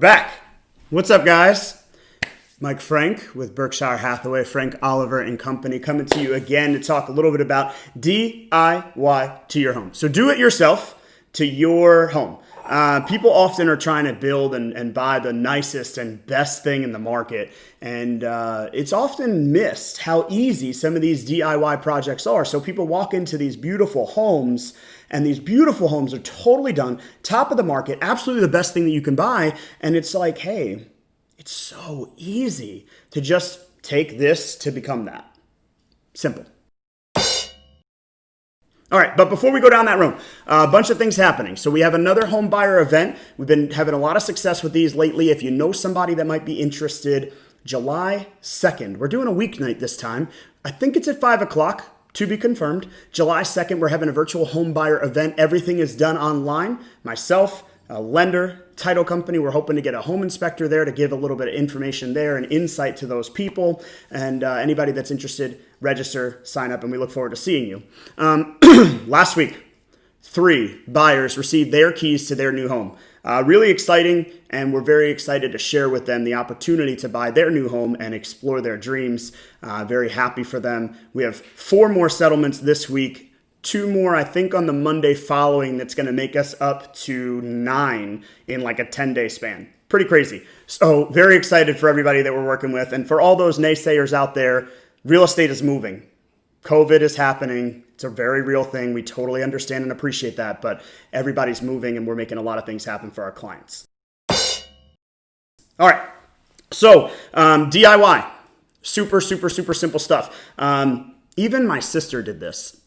back. What's up, guys? Mike Frank with Berkshire Hathaway, Frank Oliver and Company, coming to you again to talk a little bit about DIY to your home. So do it yourself to your home. People often are trying to build and buy the nicest and best thing in the market. And it's often missed how easy some of these DIY projects are. So people walk into these beautiful homes, and these beautiful homes are totally done, top of the market, absolutely the best thing that you can buy. And it's like, hey, it's so easy to just take this to become that. Simple. All right, but before we go down that road, a bunch of things happening. So we have another home buyer event. We've been having a lot of success with these lately. If you know somebody that might be interested, July 2nd. We're doing a weeknight this time. I think it's at 5 o'clock. To be confirmed. July 2nd, we're having a virtual home buyer event. Everything is done online. Myself, a lender, title company. We're hoping to get a home inspector there to give a little bit of information there and insight to those people. And anybody that's interested, register, sign up, and we look forward to seeing you. Last week, 3 buyers received their keys to their new home. Really exciting, and we're very excited to share with them the opportunity to buy their new home and explore their dreams. Very happy for them. We have 4 more settlements this week, 2 more, I think, on the Monday following. That's going to make us up to 9 in like a 10-day span. Pretty crazy. So very excited for everybody that we're working with. And for all those naysayers out there, real estate is moving. COVID is happening. It's a very real thing. We totally understand and appreciate that, but everybody's moving and we're making a lot of things happen for our clients. All right. So DIY, super simple stuff. Even my sister did this.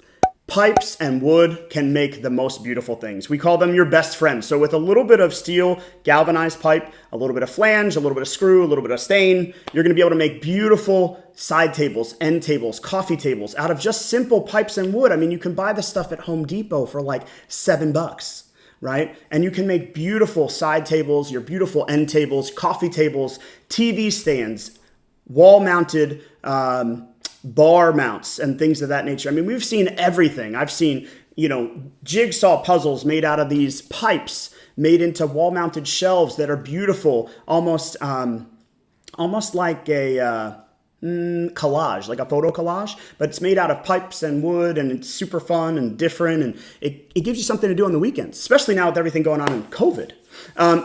Pipes and wood can make the most beautiful things. We call them your best friends. So with a little bit of steel galvanized pipe, a little bit of flange, a little bit of screw, a little bit of stain, you're going to be able to make beautiful side tables, end tables, coffee tables out of just simple pipes and wood. I mean, you can buy this stuff at Home Depot for like $7, right? And you can make beautiful side tables, your beautiful end tables, coffee tables, TV stands, wall mounted, bar mounts and things of that nature. I mean, we've seen everything. I've seen, jigsaw puzzles made out of these pipes made into wall mounted shelves that are beautiful, almost like a collage, like a photo collage, but it's made out of pipes and wood, and it's super fun and different, and it gives you something to do on the weekends, especially now with everything going on in COVID.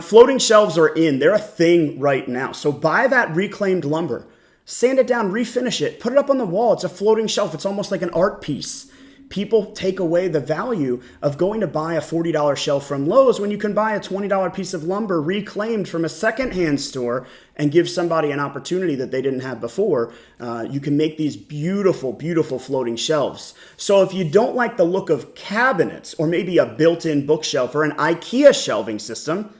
Floating shelves are in. They're a thing right now. So buy that reclaimed lumber. Sand it down, refinish it, put it up on the wall. It's a floating shelf. It's almost like an art piece. People take away the value of going to buy a $40 shelf from Lowe's when you can buy a $20 piece of lumber reclaimed from a secondhand store and give somebody an opportunity that they didn't have before. You can make these beautiful floating shelves. So if you don't like the look of cabinets or maybe a built-in bookshelf or an IKEA shelving system,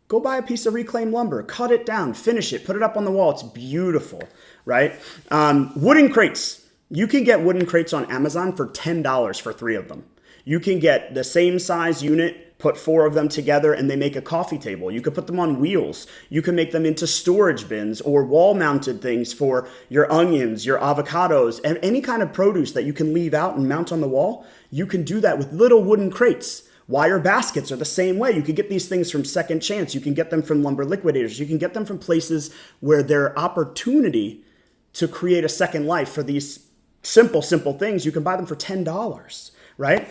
go buy a piece of reclaimed lumber, cut it down, finish it, put it up on the wall. It's beautiful, right? Wooden crates. You can get wooden crates on Amazon for $10 for 3 of them. You can get the same size unit, put 4 of them together, and they make a coffee table. You could put them on wheels. You can make them into storage bins or wall-mounted things for your onions, your avocados, and any kind of produce that you can leave out and mount on the wall. You can do that with little wooden crates. Wire baskets are the same way. You can get these things from Second Chance. You can get them from Lumber Liquidators. You can get them from places where their opportunity to create a second life for these simple things, you can buy them for $10, right?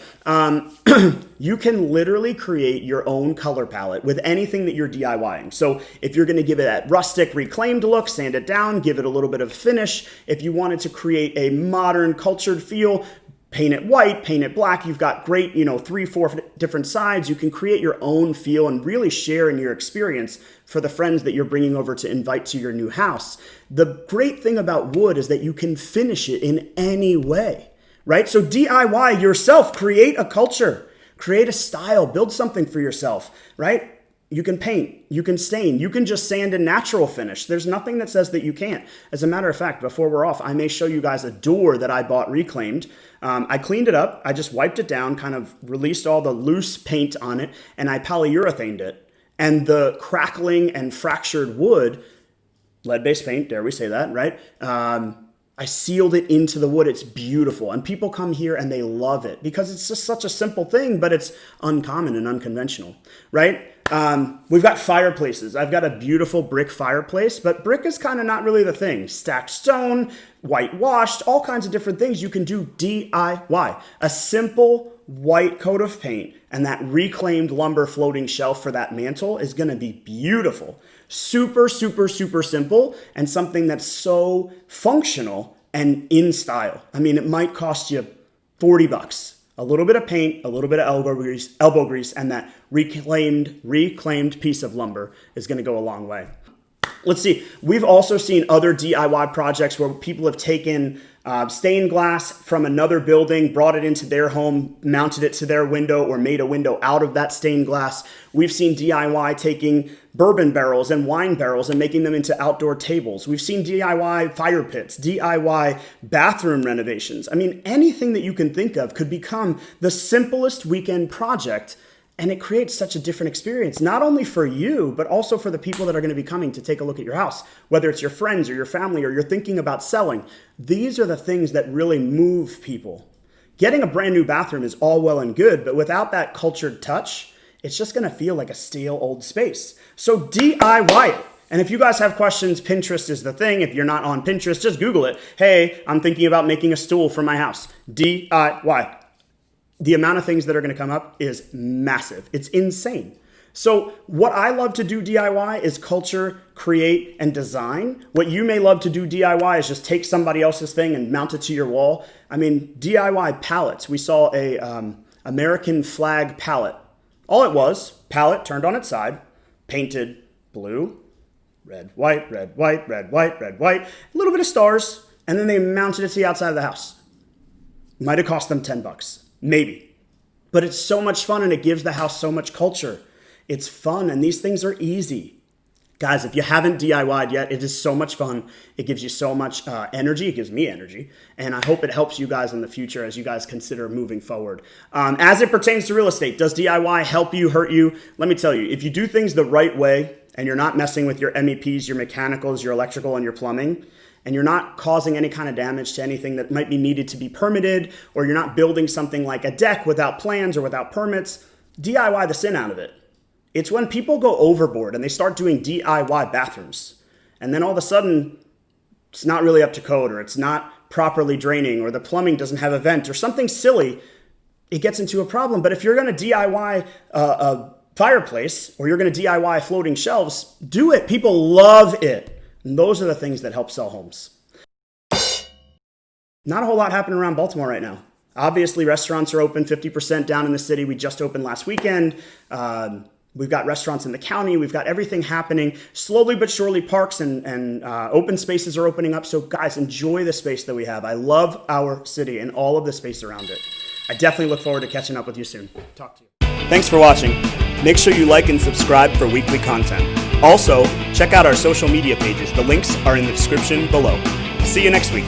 You can literally create your own color palette with anything that you're DIYing. So if you're going to give it that rustic reclaimed look, sand it down, give it a little bit of finish. If you wanted to create a modern cultured feel, paint it white, paint it black. You've got great, 3-4 different sides. You can create your own feel and really share in your experience for the friends that you're bringing over to invite to your new house. The great thing about wood is that you can finish it in any way, right? So DIY yourself, create a culture, create a style, build something for yourself, right? You can paint, you can stain, you can just sand and natural finish. There's nothing that says that you can't. As a matter of fact, before we're off, I may show you guys a door that I bought reclaimed. I cleaned it up. I just wiped it down, kind of released all the loose paint on it, and I polyurethaned it. And the crackling and fractured wood, lead-based paint, dare we say that, right? I sealed it into the wood. It's beautiful. And people come here and they love it because it's just such a simple thing, but it's uncommon and unconventional, right? We've got fireplaces. I've got a beautiful brick fireplace, but brick is kind of not really the thing. Stacked stone, whitewashed, all kinds of different things you can do DIY. A simple white coat of paint and that reclaimed lumber floating shelf for that mantle is going to be beautiful. Super, super, super simple, and something that's so functional and in style. I mean, it might cost you $40. A little bit of paint, a little bit of elbow grease, and that reclaimed piece of lumber is going to go a long way. Let's see. We've also seen other DIY projects where people have taken stained glass from another building, brought it into their home, mounted it to their window, or made a window out of that stained glass. We've seen DIY taking bourbon barrels and wine barrels and making them into outdoor tables. We've seen DIY fire pits, DIY bathroom renovations. I mean, anything that you can think of could become the simplest weekend project. And it creates such a different experience, not only for you, but also for the people that are going to be coming to take a look at your house, whether it's your friends or your family or you're thinking about selling. These are the things that really move people. Getting a brand new bathroom is all well and good, but without that cultured touch, it's just going to feel like a stale old space. So DIY it. And if you guys have questions, Pinterest is the thing. If you're not on Pinterest, just Google it. Hey, I'm thinking about making a stool for my house. DIY. The amount of things that are going to come up is massive. It's insane. So what I love to do DIY is culture, create, and design. What you may love to do DIY is just take somebody else's thing and mount it to your wall. I mean, DIY pallets. We saw a American flag pallet. All it was, pallet turned on its side, painted blue, red, white, red, white, red, white, red, white, a little bit of stars, and then they mounted it to the outside of the house. Might have cost them $10. Maybe. But it's so much fun and it gives the house so much culture. It's fun and these things are easy. Guys, if you haven't DIY'd yet, it is so much fun. It gives you so much energy. It gives me energy. And I hope it helps you guys in the future as you guys consider moving forward. As it pertains to real estate, does DIY help you, hurt you? Let me tell you, if you do things the right way and you're not messing with your MEPs, your mechanicals, your electrical, and your plumbing, and you're not causing any kind of damage to anything that might be needed to be permitted, or you're not building something like a deck without plans or without permits, DIY the sin out of it. It's when people go overboard and they start doing DIY bathrooms. And then all of a sudden, it's not really up to code, or it's not properly draining, or the plumbing doesn't have a vent, or something silly, it gets into a problem. But if you're going to DIY a fireplace, or you're going to DIY floating shelves, do it. People love it. And those are the things that help sell homes. Not a whole lot happening around Baltimore right now. Obviously, restaurants are open 50% down in the city. We just opened last weekend. We've got restaurants in the county. We've got everything happening. Slowly but surely, parks and open spaces are opening up. So guys, enjoy the space that we have. I love our city and all of the space around it. I definitely look forward to catching up with you soon. Talk to you. Thanks for watching. Make sure you like and subscribe for weekly content. Also, check out our social media pages. The links are in the description below. See you next week.